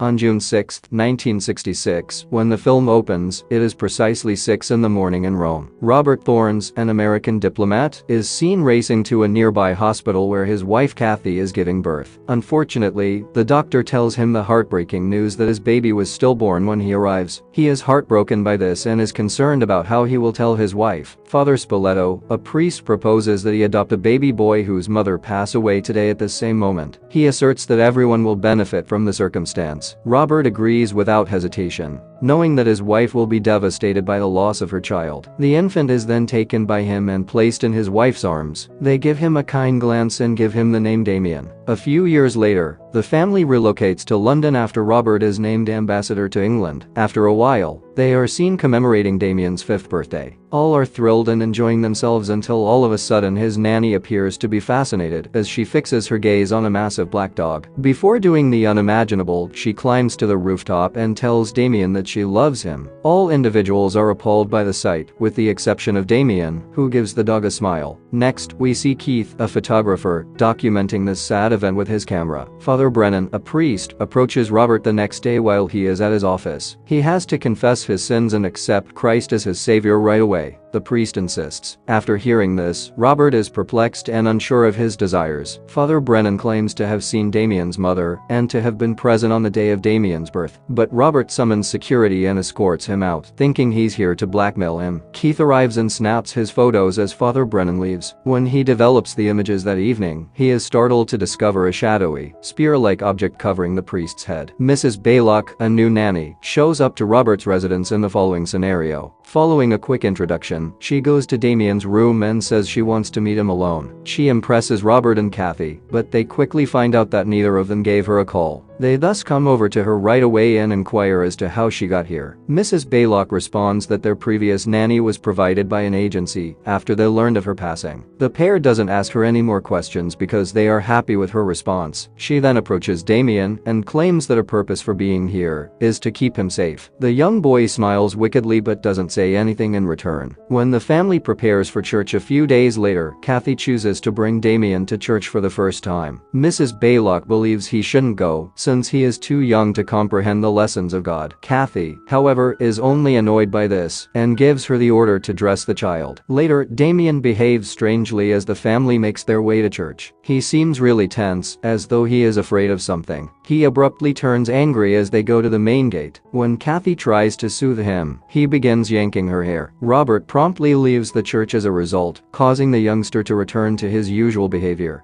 On June 6, 1966, when the film opens, it is precisely 6 in the morning in Rome. Robert Thorns, an American diplomat, is seen racing to a nearby hospital where his wife Kathy is giving birth. Unfortunately, the doctor tells him the heartbreaking news that his baby was stillborn when he arrives. He is heartbroken by this and is concerned about how he will tell his wife. Father Spoleto, a priest, proposes that he adopt a baby boy whose mother passed away today at this same moment. He asserts that everyone will benefit from the circumstance. Robert agrees without hesitation, knowing that his wife will be devastated by the loss of her child. The infant is then taken by him and placed in his wife's arms. They give him a kind glance and give him the name Damien. A few years later, the family relocates to London after Robert is named ambassador to England. After a while, they are seen commemorating Damien's 5th birthday. All are thrilled and enjoying themselves until all of a sudden his nanny appears to be fascinated as she fixes her gaze on a massive black dog. Before doing the unimaginable, she climbs to the rooftop and tells Damien that she loves him. All individuals are appalled by the sight, with the exception of Damien, who gives the dog a smile. Next, we see Keith, a photographer, documenting this sad event with his camera. Father Brennan, a priest, approaches Robert the next day while he is at his office. He has to confess his sins and accept Christ as his savior right away. The priest insists. After hearing this, Robert is perplexed and unsure of his desires. Father Brennan claims to have seen Damien's mother and to have been present on the day of Damien's birth. But Robert summons security and escorts him out, thinking he's here to blackmail him. Keith arrives and snaps his photos as Father Brennan leaves. When he develops the images that evening, he is startled to discover a shadowy, spear-like object covering the priest's head. Mrs. Baylock, a new nanny, shows up to Robert's residence in the following scenario. Following a quick introduction, she goes to Damien's room and says she wants to meet him alone. She impresses Robert and Kathy, but they quickly find out that neither of them gave her a call. They thus come over to her right away and inquire as to how she got here. Mrs. Baylock responds that their previous nanny was provided by an agency after they learned of her passing. The pair doesn't ask her any more questions because they are happy with her response. She then approaches Damien and claims that her purpose for being here is to keep him safe. The young boy smiles wickedly but doesn't say anything in return. When the family prepares for church a few days later, Kathy chooses to bring Damien to church for the first time. Mrs. Baylock believes he shouldn't go, since he is too young to comprehend the lessons of God. Kathy, however, is only annoyed by this and gives her the order to dress the child. Later, Damien behaves strangely as the family makes their way to church. He seems really tense, as though he is afraid of something. He abruptly turns angry as they go to the main gate. When Kathy tries to soothe him, he begins yanking her hair. Robert promptly leaves the church as a result, causing the youngster to return to his usual behavior.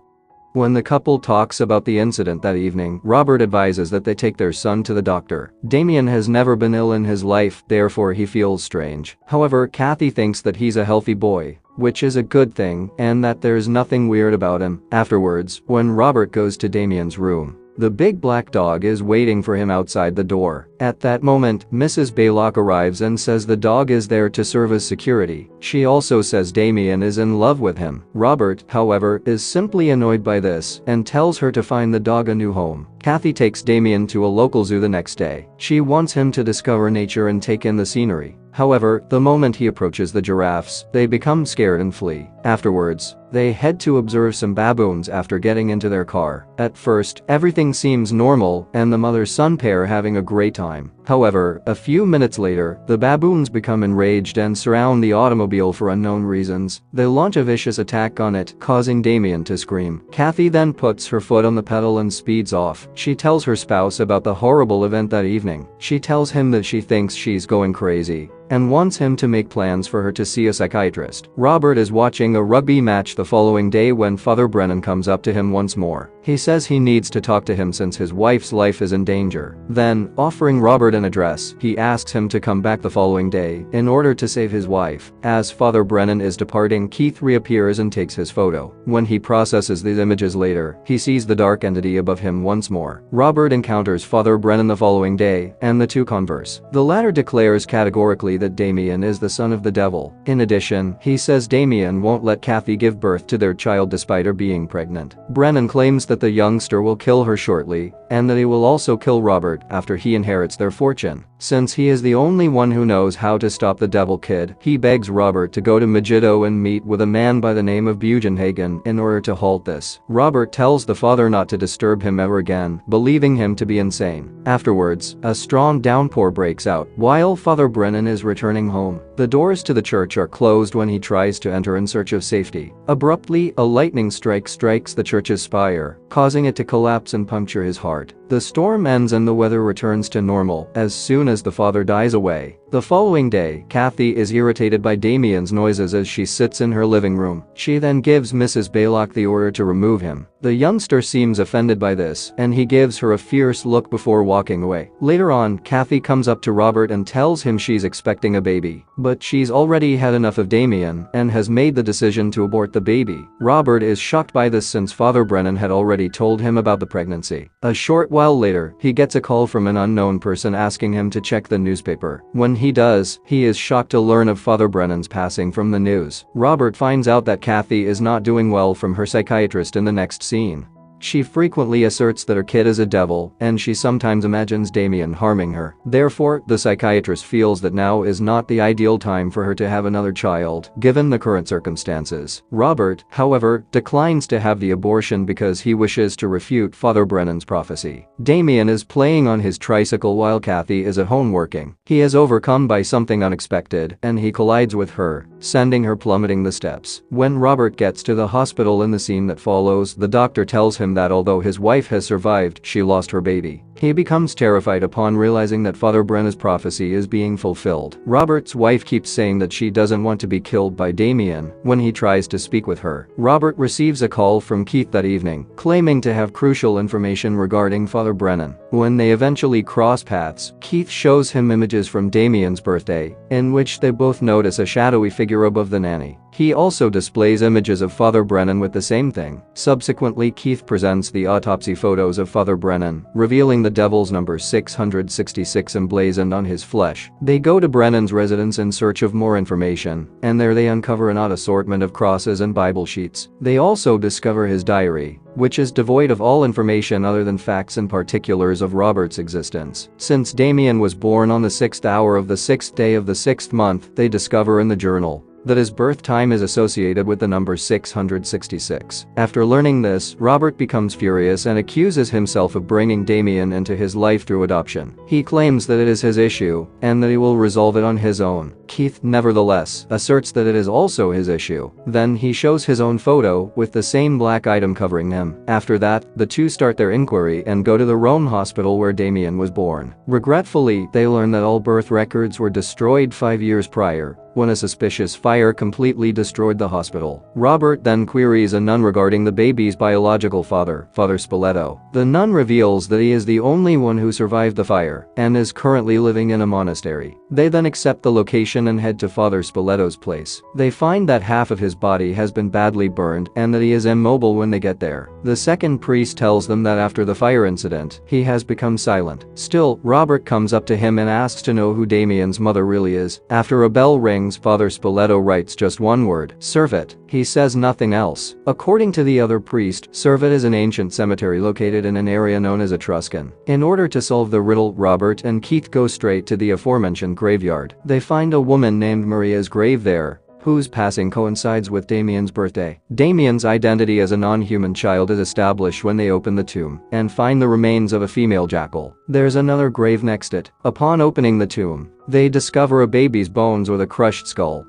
When the couple talks about the incident that evening, Robert advises that they take their son to the doctor. Damien has never been ill in his life, therefore he feels strange. However, Kathy thinks that he's a healthy boy, which is a good thing, and that there's nothing weird about him. Afterwards, when Robert goes to Damien's room, the big black dog is waiting for him outside the door. At that moment, Mrs. Baylock arrives and says the dog is there to serve as security. She also says Damien is in love with him. Robert, however, is simply annoyed by this and tells her to find the dog a new home. Kathy takes Damien to a local zoo the next day. She wants him to discover nature and take in the scenery. However, the moment he approaches the giraffes, they become scared and flee. Afterwards, they head to observe some baboons after getting into their car. At first, everything seems normal and the mother-son pair having a great time. However, a few minutes later, the baboons become enraged and surround the automobile for unknown reasons. They launch a vicious attack on it, causing Damien to scream. Kathy then puts her foot on the pedal and speeds off. She tells her spouse about the horrible event that evening. She tells him that she thinks she's going crazy and wants him to make plans for her to see a psychiatrist. Robert is watching a rugby match the following day when Father Brennan comes up to him once more. He says he needs to talk to him since his wife's life is in danger. Then, offering Robert an address, he asks him to come back the following day in order to save his wife. As Father Brennan is departing, Keith reappears and takes his photo. When he processes these images later, he sees the dark entity above him once more. Robert encounters Father Brennan the following day, and the two converse. The latter declares categorically Kathy that Damien is the son of the devil. In addition, he says Damien won't let Kathy give birth to their child despite her being pregnant. Brennan claims that the youngster will kill her shortly, and that he will also kill Robert after he inherits their fortune. Since he is the only one who knows how to stop the devil kid, he begs Robert to go to Megiddo and meet with a man by the name of Bugenhagen in order to halt this. Robert tells the father not to disturb him ever again, believing him to be insane. Afterwards, a strong downpour breaks out while Father Brennan is returning home. The doors to the church are closed when he tries to enter in search of safety. Abruptly, a lightning strike strikes the church's spire, causing it to collapse and puncture his heart. The storm ends and the weather returns to normal as soon as the father dies away. The following day, Kathy is irritated by Damien's noises as she sits in her living room. She then gives Mrs. Baylock the order to remove him. The youngster seems offended by this, and he gives her a fierce look before walking away. Later on, Kathy comes up to Robert and tells him she's expecting a baby, but she's already had enough of Damien and has made the decision to abort the baby. Robert is shocked by this since Father Brennan had already told him about the pregnancy. A short while later, he gets a call from an unknown person asking him to check the newspaper. When he does, he is shocked to learn of Father Brennan's passing from the news. Robert finds out that Kathy is not doing well from her psychiatrist in the next scene. She frequently asserts that her kid is a devil, and she sometimes imagines Damien harming her. Therefore, the psychiatrist feels that now is not the ideal time for her to have another child, given the current circumstances. Robert, however, declines to have the abortion because he wishes to refute Father Brennan's prophecy. Damien is playing on his tricycle while Kathy is at home working. He is overcome by something unexpected, and he collides with her, sending her plummeting the steps. When Robert gets to the hospital in the scene that follows, the doctor tells him that although his wife has survived, she lost her baby. He becomes terrified upon realizing that Father Brennan's prophecy is being fulfilled. Robert's wife keeps saying that she doesn't want to be killed by Damien when he tries to speak with her. Robert receives a call from Keith that evening, claiming to have crucial information regarding Father Brennan. When they eventually cross paths, Keith shows him images from Damien's birthday, in which they both notice a shadowy figure above the nanny. He also displays images of Father Brennan with the same thing. Subsequently, Keith presents the autopsy photos of Father Brennan, revealing the devil's number 666 emblazoned on his flesh. They go to Brennan's residence in search of more information, and there they uncover an odd assortment of crosses and Bible sheets. They also discover his diary, which is devoid of all information other than facts and particulars of Robert's existence. Since Damien was born on the 6th hour of the 6th day of the 6th month, they discover in the journal that his birth time is associated with the number 666. After learning this, Robert becomes furious and accuses himself of bringing Damien into his life through adoption. He claims that it is his issue and that he will resolve it on his own. Keith, nevertheless, asserts that it is also his issue. Then he shows his own photo with the same black item covering him. After that, the two start their inquiry and go to the Rome hospital where Damien was born. Regretfully, they learn that all birth records were destroyed 5 years prior, when a suspicious fire completely destroyed the hospital. Robert then queries a nun regarding the baby's biological father, Father Spoleto. The nun reveals that he is the only one who survived the fire and is currently living in a monastery. They then accept the location and head to Father Spoleto's place. They find that half of his body has been badly burned and that he is immobile when they get there. The second priest tells them that after the fire incident, he has become silent. Still, Robert comes up to him and asks to know who Damien's mother really is. After a bell rings, Father Spoleto writes just one word: Servet. He says nothing else. According to the other priest, Servet is an ancient cemetery located in an area known as Etruscan. In order to solve the riddle, Robert and Keith go straight to the aforementioned graveyard. They find a woman named Maria's grave there, whose passing coincides with Damien's birthday. Damien's identity as a non-human child is established when they open the tomb and find the remains of a female jackal. There's another grave next it. Upon opening the tomb, they discover a baby's bones with a crushed skull.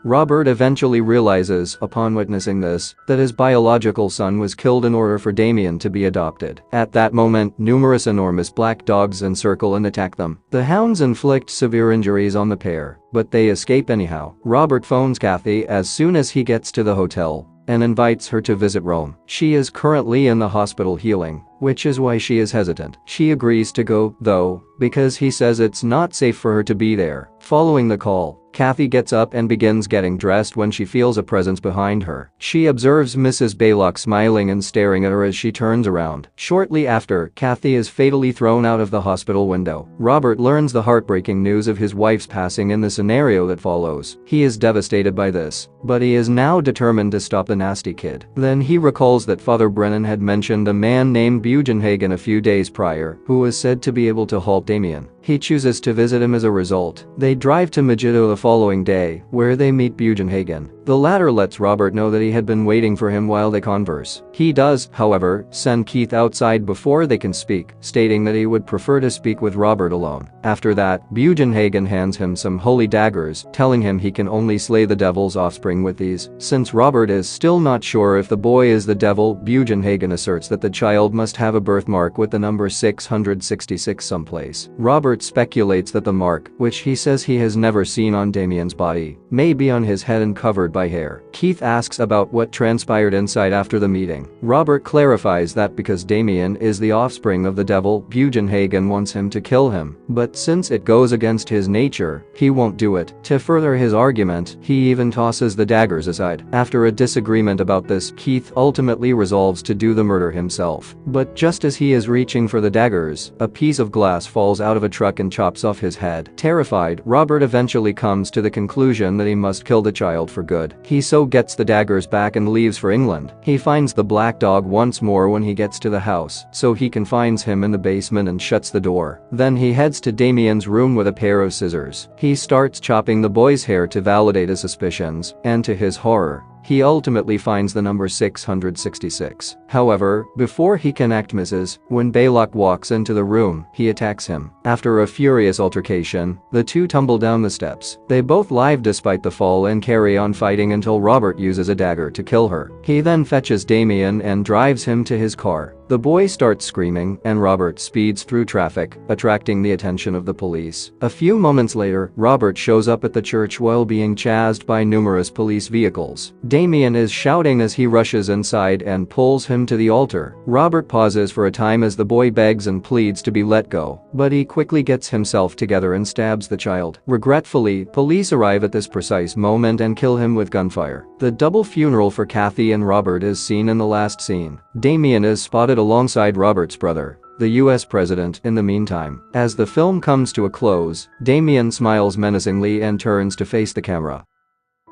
Robert eventually realizes, upon witnessing this, that his biological son was killed in order for Damien to be adopted. At that moment, numerous enormous black dogs encircle and attack them. The hounds inflict severe injuries on the pair, but they escape anyhow. Robert phones Kathy as soon as he gets to the hotel and invites her to visit Rome. She is currently in the hospital healing, which is why she is hesitant. She agrees to go, though, because he says it's not safe for her to be there. Following the call, Kathy gets up and begins getting dressed when she feels a presence behind her. She observes Mrs. Baylock smiling and staring at her as she turns around. Shortly after, Kathy is fatally thrown out of the hospital window. Robert learns the heartbreaking news of his wife's passing in the scenario that follows. He is devastated by this, but he is now determined to stop the nasty kid. Then he recalls that Father Brennan had mentioned a man named Bugenhagen a few days prior, who was said to be able to halt Damien. He chooses to visit him as a result. They drive to Megiddo the following day, where they meet Bugenhagen. The latter lets Robert know that he had been waiting for him while they converse. He does, however, send Keith outside before they can speak, stating that he would prefer to speak with Robert alone. After that, Bugenhagen hands him some holy daggers, telling him he can only slay the devil's offspring with these. Since Robert is still not sure if the boy is the devil, Bugenhagen asserts that the child must have a birthmark with the number 666 someplace. Robert speculates that the mark, which he says he has never seen on Damien's body, may be on his head and covered by hair. Keith asks about what transpired inside after the meeting. Robert clarifies that because Damien is the offspring of the devil, Bugenhagen wants him to kill him, but since it goes against his nature, he won't do it. To further his argument, he even tosses the daggers aside. After a disagreement about this, Keith ultimately resolves to do the murder himself. But just as he is reaching for the daggers, a piece of glass falls out of a truck and chops off his head. Terrified, Robert eventually comes to the conclusion that he must kill the child for good. He so gets the daggers back and leaves for England. He finds the black dog once more when he gets to the house, so he confines him in the basement and shuts the door. Then he heads to Damien's room with a pair of scissors. He starts chopping the boy's hair to validate his suspicions, and to his horror, he ultimately finds the number 666. However, before he can act Mrs. when Baylock walks into the room, he attacks him. After a furious altercation, the two tumble down the steps. They both live despite the fall and carry on fighting until Robert uses a dagger to kill her. He then fetches Damien and drives him to his car. The boy starts screaming, and Robert speeds through traffic, attracting the attention of the police. A few moments later, Robert shows up at the church while being chased by numerous police vehicles. Damien is shouting as he rushes inside and pulls him to the altar. Robert pauses for a time as the boy begs and pleads to be let go, but he quickly gets himself together and stabs the child. Regretfully, police arrive at this precise moment and kill him with gunfire. The double funeral for Kathy and Robert is seen in the last scene. Damien is spotted alongside Robert's brother, the US president, in the meantime. As the film comes to a close, Damien smiles menacingly and turns to face the camera.